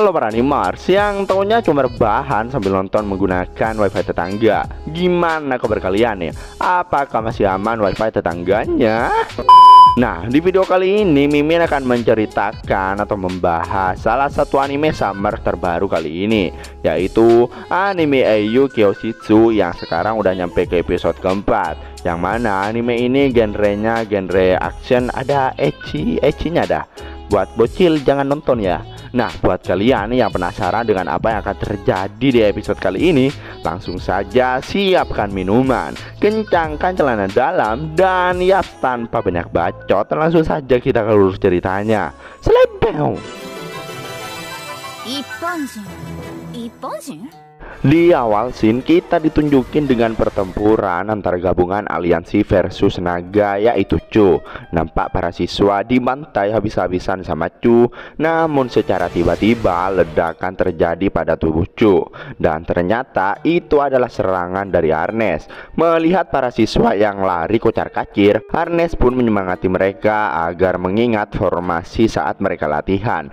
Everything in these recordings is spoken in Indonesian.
Halo para animers yang taunya cuma rebahan sambil nonton menggunakan wifi tetangga. Gimana kabar kalian ya? Apakah masih aman wifi tetangganya? Nah, di video kali ini Mimin akan menceritakan atau membahas salah satu anime summer terbaru kali ini, yaitu anime Eiyu Kyoshitsu yang sekarang udah nyampe ke episode keempat. Yang mana anime ini genrenya genre action, ada ecchi-nya dah. Buat bocil jangan nonton ya. Nah, buat kalian yang penasaran dengan apa yang akan terjadi di episode kali ini, langsung saja siapkan minuman, kencangkan celana dalam, dan ya tanpa banyak bacot, langsung saja kita ke lurus ceritanya. Selebeng. Ipponjin. Di awal scene kita ditunjukin dengan pertempuran antara gabungan aliansi versus naga, yaitu Chu. Nampak para siswa dibantai habis-habisan sama Chu. Namun secara tiba-tiba ledakan terjadi pada tubuh Chu, dan ternyata itu adalah serangan dari Arnes. Melihat para siswa yang lari kocar-kacir, Arnes pun menyemangati mereka agar mengingat formasi saat mereka latihan.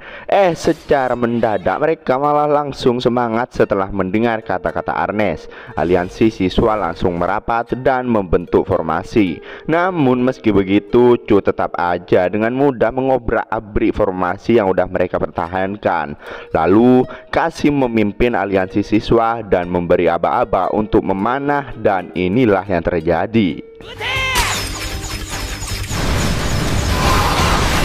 Secara mendadak mereka malah langsung semangat setelah mendengar kata-kata Arnes. Aliansi siswa langsung merapat dan membentuk formasi. Namun meski begitu, Chu tetap aja dengan mudah mengobrak-abrik formasi yang udah mereka pertahankan. Lalu Kasim memimpin aliansi siswa dan memberi aba-aba untuk memanah, dan inilah yang terjadi.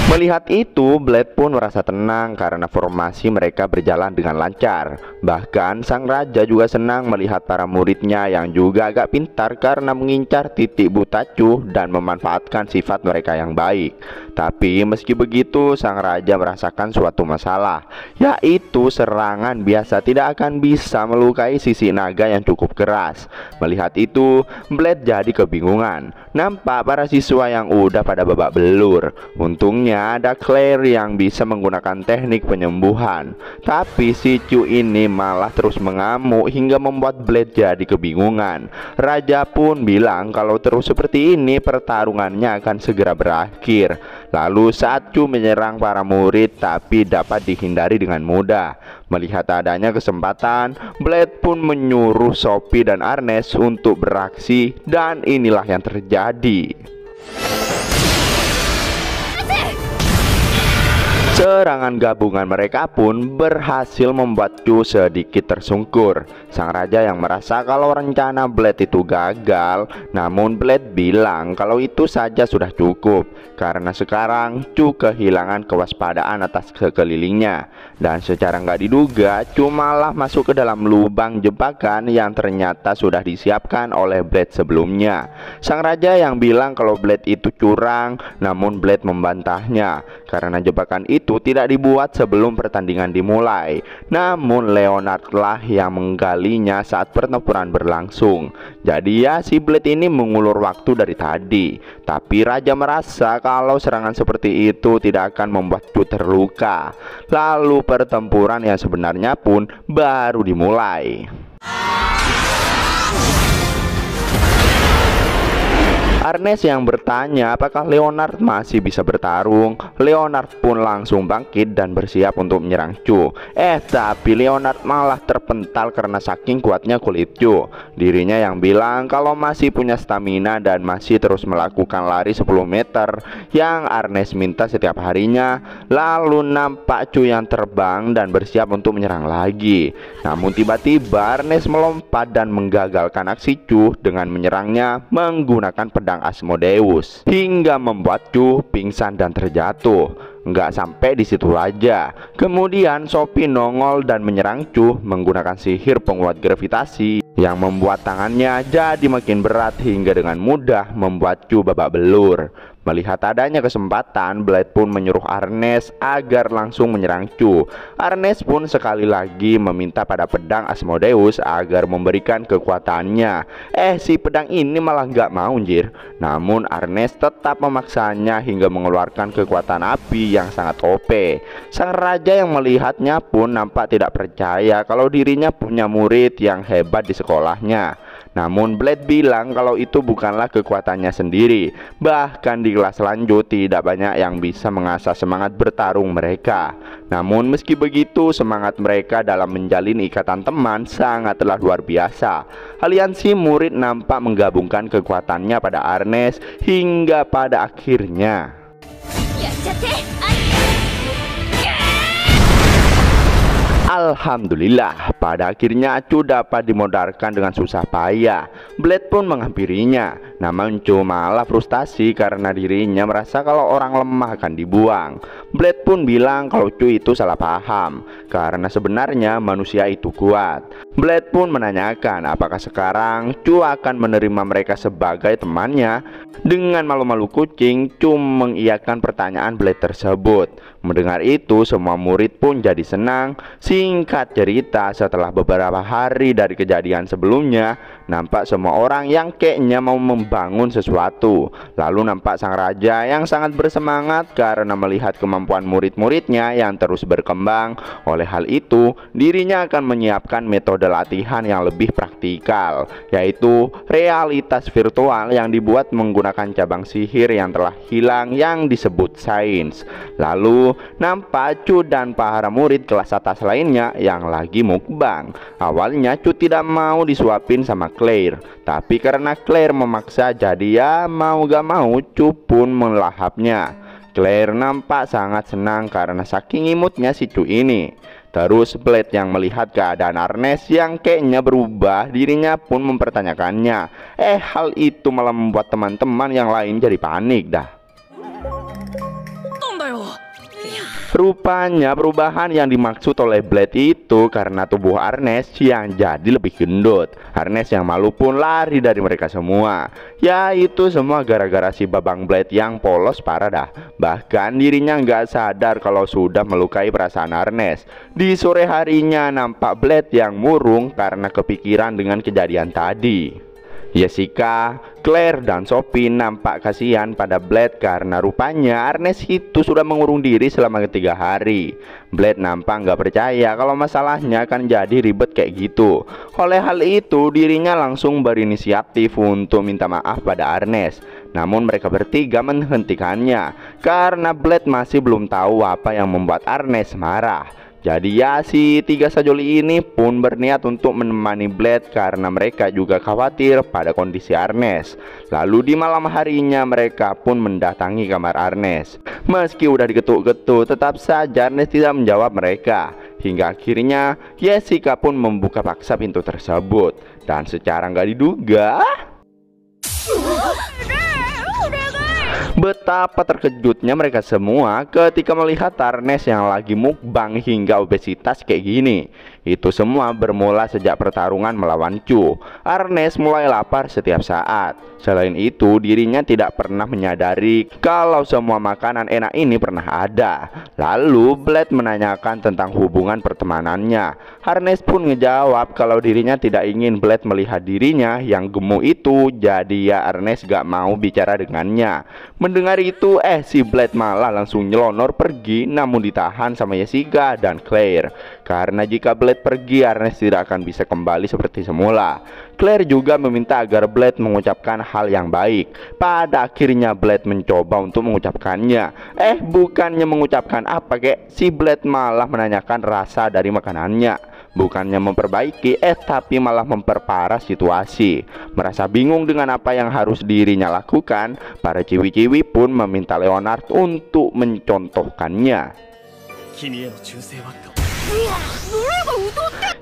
Melihat itu, Blade pun merasa tenang karena formasi mereka berjalan dengan lancar. Bahkan sang raja juga senang melihat para muridnya yang juga agak pintar karena mengincar titik buta Chu dan memanfaatkan sifat mereka yang baik. Tapi meski begitu, sang raja merasakan suatu masalah, yaitu serangan biasa tidak akan bisa melukai sisi naga yang cukup keras. Melihat itu, Blade jadi kebingungan. Nampak para siswa yang udah pada babak belur. Untungnya ada Claire yang bisa menggunakan teknik penyembuhan. Tapi si Chu ini malah terus mengamuk hingga membuat Blade jadi kebingungan. Raja pun bilang kalau terus seperti ini pertarungannya akan segera berakhir. Lalu saat Chu menyerang para murid tapi dapat dihindari dengan mudah. Melihat adanya kesempatan, Blade pun menyuruh Sophie dan Arnes untuk beraksi, dan inilah yang terjadi. Serangan gabungan mereka pun berhasil membuat Chu sedikit tersungkur. Sang raja yang merasa kalau rencana Blade itu gagal, namun Blade bilang kalau itu saja sudah cukup, karena sekarang Chu kehilangan kewaspadaan atas sekelilingnya. Dan secara nggak diduga, Chu malah masuk ke dalam lubang jebakan yang ternyata sudah disiapkan oleh Blade sebelumnya. Sang raja yang bilang kalau Blade itu curang, namun Blade membantahnya karena jebakan itu tidak dibuat sebelum pertandingan dimulai. Namun Leonard lah yang menggalinya saat pertempuran berlangsung. Jadi ya si Blade ini mengulur waktu dari tadi. Tapi raja merasa kalau serangan seperti itu tidak akan membuat Chu terluka. Lalu pertempuran yang sebenarnya pun baru dimulai. Arnes yang bertanya apakah Leonard masih bisa bertarung. Leonard pun langsung bangkit dan bersiap untuk menyerang Chu. Tapi Leonard malah terpental karena saking kuatnya kulit Chu. Dirinya yang bilang kalau masih punya stamina dan masih terus melakukan lari 10 meter yang Arnes minta setiap harinya. Lalu nampak Chu yang terbang dan bersiap untuk menyerang lagi. Namun tiba-tiba Arnes melompat dan menggagalkan aksi Chu dengan menyerangnya menggunakan pedang Asmodeus hingga membuat Chu pingsan dan terjatuh. Nggak sampai di situ aja. Kemudian Sophie nongol dan menyerang Chu menggunakan sihir penguat gravitasi yang membuat tangannya jadi makin berat hingga dengan mudah membuat Chu babak belur. Melihat adanya kesempatan, Blade pun menyuruh Arnes agar langsung menyerang Chu. Arnes pun sekali lagi meminta pada pedang Asmodeus agar memberikan kekuatannya. Si pedang ini malah nggak mau anjir. Namun Arnes tetap memaksanya hingga mengeluarkan kekuatan api yang sangat OP. Sang raja yang melihatnya pun nampak tidak percaya kalau dirinya punya murid yang hebat di sekolahnya. Namun Blade bilang kalau itu bukanlah kekuatannya sendiri. Bahkan di kelas lanjut tidak banyak yang bisa mengasah semangat bertarung mereka. Namun meski begitu, semangat mereka dalam menjalin ikatan teman sangatlah luar biasa. Aliansi murid nampak menggabungkan kekuatannya pada Arnes hingga pada akhirnya alhamdulillah, pada akhirnya Chu dapat dimodarkan dengan susah payah. Blade pun menghampirinya. Namun Chu malah frustasi karena dirinya merasa kalau orang lemah akan dibuang. Blade pun bilang kalau Chu itu salah paham, karena sebenarnya manusia itu kuat. Blade pun menanyakan apakah sekarang Chu akan menerima mereka sebagai temannya. Dengan malu-malu kucing, Chu mengiyakan pertanyaan Blade tersebut. Mendengar itu, semua murid pun jadi senang. Singkat cerita, setelah beberapa hari dari kejadian sebelumnya, nampak semua orang yang kayaknya mau membangun sesuatu. Lalu nampak sang raja yang sangat bersemangat karena melihat kemampuan murid-muridnya yang terus berkembang. Oleh hal itu, dirinya akan menyiapkan metode latihan yang lebih praktikal, yaitu realitas virtual yang dibuat menggunakan cabang sihir yang telah hilang yang disebut sains. Lalu nampak Chu dan para murid kelas atas lainnya yang lagi mukbang. Awalnya Chu tidak mau disuapin sama Claire, tapi karena Claire memaksa, jadi ya mau gak mau Chu pun melahapnya. Claire nampak sangat senang karena saking imutnya si Chu ini. Terus Blade yang melihat keadaan Arnes yang kayaknya berubah, dirinya pun mempertanyakannya. Hal itu malah membuat teman-teman yang lain jadi panik dah. Rupanya perubahan yang dimaksud oleh Blade itu karena tubuh Arnes yang jadi lebih gendut. Arnes yang malu pun lari dari mereka semua. Ya itu semua gara-gara si babang Blade yang polos parah dah. Bahkan dirinya nggak sadar kalau sudah melukai perasaan Arnes. Di sore harinya nampak Blade yang murung karena kepikiran dengan kejadian tadi. Jessica, Claire, dan Sophie nampak kasihan pada Blade karena rupanya Arnes itu sudah mengurung diri selama 3 hari. Blade nampak nggak percaya kalau masalahnya akan jadi ribet kayak gitu. Oleh hal itu, dirinya langsung berinisiatif untuk minta maaf pada Arnes. Namun mereka bertiga menghentikannya karena Blade masih belum tahu apa yang membuat Arnes marah. Jadi ya si tiga sajoli ini pun berniat untuk menemani Blade karena mereka juga khawatir pada kondisi Arnes. Lalu di malam harinya mereka pun mendatangi kamar Arnes. Meski udah diketuk-ketuk, tetap saja Arnes tidak menjawab mereka. Hingga akhirnya Jessica pun membuka paksa pintu tersebut. Dan secara nggak diduga, betapa terkejutnya mereka semua ketika melihat Arnes yang lagi mukbang hingga obesitas kayak gini. Itu semua bermula sejak pertarungan melawan Chu. Arnes mulai lapar setiap saat. Selain itu, dirinya tidak pernah menyadari kalau semua makanan enak ini pernah ada. Lalu Blade menanyakan tentang hubungan pertemanannya. Arnes pun ngejawab kalau dirinya tidak ingin Blade melihat dirinya yang gemuk itu. Jadi ya Arnes gak mau bicara dengannya. Mendengar itu si Blade malah langsung nyelonor pergi, namun ditahan sama Jessica dan Claire. Karena jika Blade pergi, Arnes tidak akan bisa kembali seperti semula. Claire juga meminta agar Blade mengucapkan hal yang baik. Pada akhirnya Blade mencoba untuk mengucapkannya. Bukannya mengucapkan apa kek, si Blade malah menanyakan rasa dari makanannya. Bukannya memperbaiki, tapi malah memperparah situasi. Merasa bingung dengan apa yang harus dirinya lakukan, para ciwi-ciwi pun meminta Leonard untuk mencontohkannya.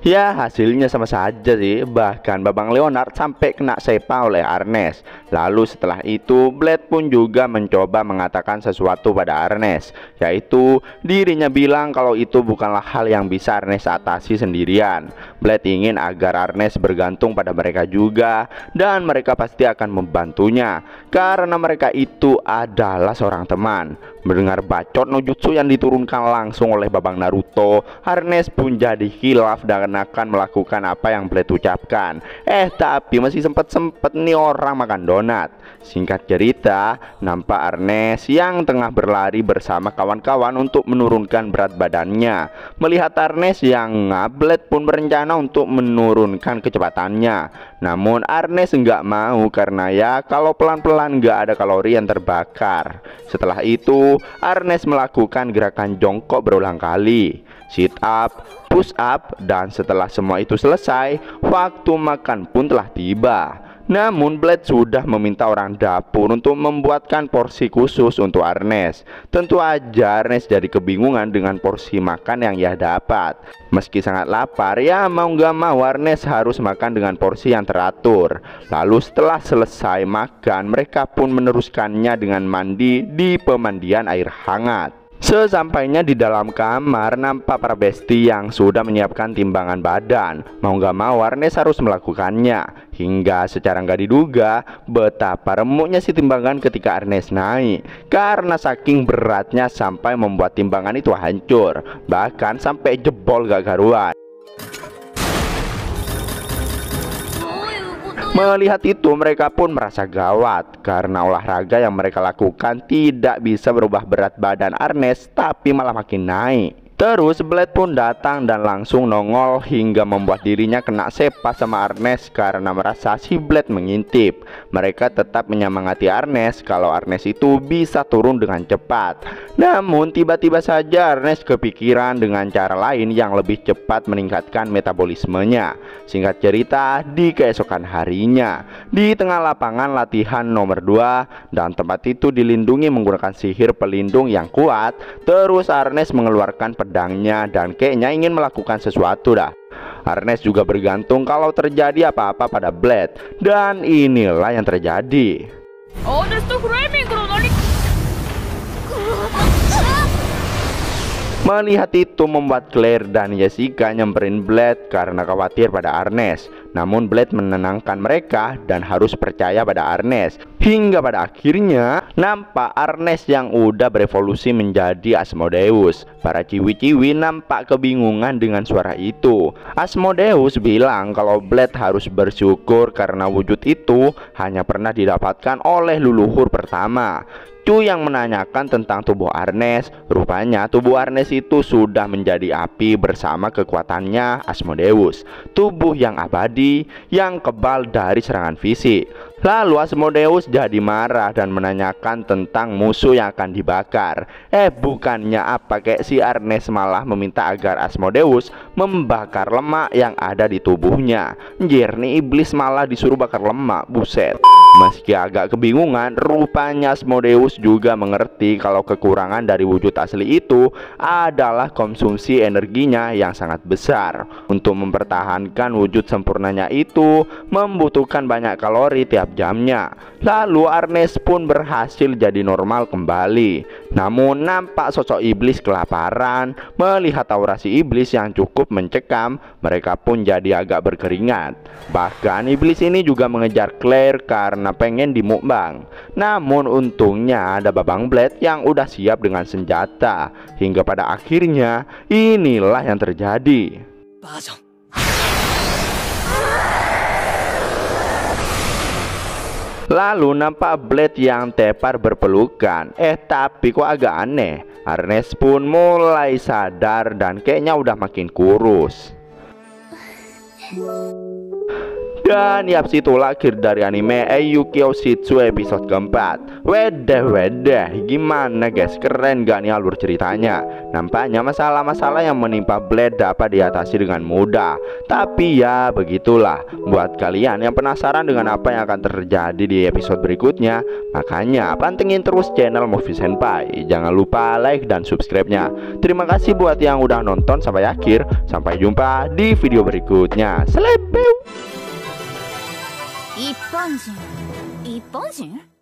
Ya hasilnya sama saja sih. Bahkan babang Leonard sampai kena sepa oleh Arnes. Lalu setelah itu Blade pun juga mencoba mengatakan sesuatu pada Arnes, yaitu dirinya bilang kalau itu bukanlah hal yang bisa Arnes atasi sendirian. Blade ingin agar Arnes bergantung pada mereka juga, dan mereka pasti akan membantunya karena mereka itu adalah seorang teman. Mendengar bacot no jutsu yang diturunkan langsung oleh babang Naruto, Arnes pun jadi khilaf dan seakan-akan melakukan apa yang Blade ucapkan. Tapi masih sempet nih orang makan donat. Singkat cerita, nampak Ernest yang tengah berlari bersama kawan-kawan untuk menurunkan berat badannya. Melihat Ernest yang Blade pun berencana untuk menurunkan kecepatannya. Namun Ernest nggak mau karena ya kalau pelan-pelan nggak ada kalori yang terbakar. Setelah itu Ernest melakukan gerakan jongkok berulang kali, sit up, push up, dan setelah semua itu selesai, waktu makan pun telah tiba. Namun Blade sudah meminta orang dapur untuk membuatkan porsi khusus untuk Ernest. Tentu aja Ernest jadi kebingungan dengan porsi makan yang ia dapat. Meski sangat lapar, ya mau gak mau Ernest harus makan dengan porsi yang teratur. Lalu setelah selesai makan, mereka pun meneruskannya dengan mandi di pemandian air hangat. Sesampainya di dalam kamar, nampak para besti yang sudah menyiapkan timbangan badan. Mau gak mau Ernest harus melakukannya. Hingga secara nggak diduga betapa remuknya si timbangan ketika Ernest naik. Karena saking beratnya sampai membuat timbangan itu hancur, bahkan sampai jebol gak karuan. Melihat itu mereka pun merasa gawat karena olahraga yang mereka lakukan tidak bisa berubah berat badan Ernest, tapi malah makin naik. Terus Blade pun datang dan langsung nongol hingga membuat dirinya kena sepa sama Ernest karena merasa si Blade mengintip. Mereka tetap menyemangati Ernest kalau Ernest itu bisa turun dengan cepat. Namun tiba-tiba saja Ernest kepikiran dengan cara lain yang lebih cepat meningkatkan metabolismenya. Singkat cerita, di keesokan harinya, di tengah lapangan latihan nomor 2 dan tempat itu dilindungi menggunakan sihir pelindung yang kuat, terus Ernest mengeluarkan pedangnya dan kayaknya ingin melakukan sesuatu dah. Ernest juga bergantung kalau terjadi apa-apa pada Blade, dan inilah yang terjadi. Melihat itu membuat Claire dan Jessica nyamperin Blade karena khawatir pada Ernest. Namun Blade menenangkan mereka dan harus percaya pada Ernest. Hingga pada akhirnya nampak Ernest yang udah berevolusi menjadi Asmodeus. Para ciwi-ciwi nampak kebingungan dengan suara itu. Asmodeus bilang kalau Blade harus bersyukur karena wujud itu hanya pernah didapatkan oleh leluhur pertama. Cu yang menanyakan tentang tubuh Ernest. Rupanya tubuh Ernest itu sudah menjadi api bersama kekuatannya Asmodeus. Tubuh yang abadi, yang kebal dari serangan fisik. Lalu Asmodeus jadi marah dan menanyakan tentang musuh yang akan dibakar. Bukannya apa, kayak si Ernest malah meminta agar Asmodeus membakar lemak yang ada di tubuhnya. Anjir, nih iblis malah disuruh bakar lemak, buset. Meski agak kebingungan, rupanya Asmodeus juga mengerti kalau kekurangan dari wujud asli itu adalah konsumsi energinya yang sangat besar. Untuk mempertahankan wujud sempurnanya itu membutuhkan banyak kalori tiap jamnya. Lalu Ernest pun berhasil jadi normal kembali. Namun nampak sosok iblis kelaparan. Melihat aura si iblis yang cukup mencekam, mereka pun jadi agak berkeringat. Bahkan iblis ini juga mengejar Claire karena pengen dimukbang. Namun untungnya ada Babang Blade yang udah siap dengan senjata. Hingga pada akhirnya inilah yang terjadi. Lalu nampak Blade yang tepar berpelukan. Tapi kok agak aneh. Ernest pun mulai sadar dan kayaknya udah makin kurus. Dan itulah akhir dari anime Eiyukyo Shitsu episode keempat. Wedeh, gimana guys, keren gak nih alur ceritanya? Nampaknya masalah-masalah yang menimpa Blade dapat diatasi dengan mudah. Tapi ya begitulah. Buat kalian yang penasaran dengan apa yang akan terjadi di episode berikutnya, makanya pantengin terus channel Movie Senpai. Jangan lupa like dan subscribe-nya. Terima kasih buat yang udah nonton sampai akhir. Sampai jumpa di video berikutnya. Selepew. 一般人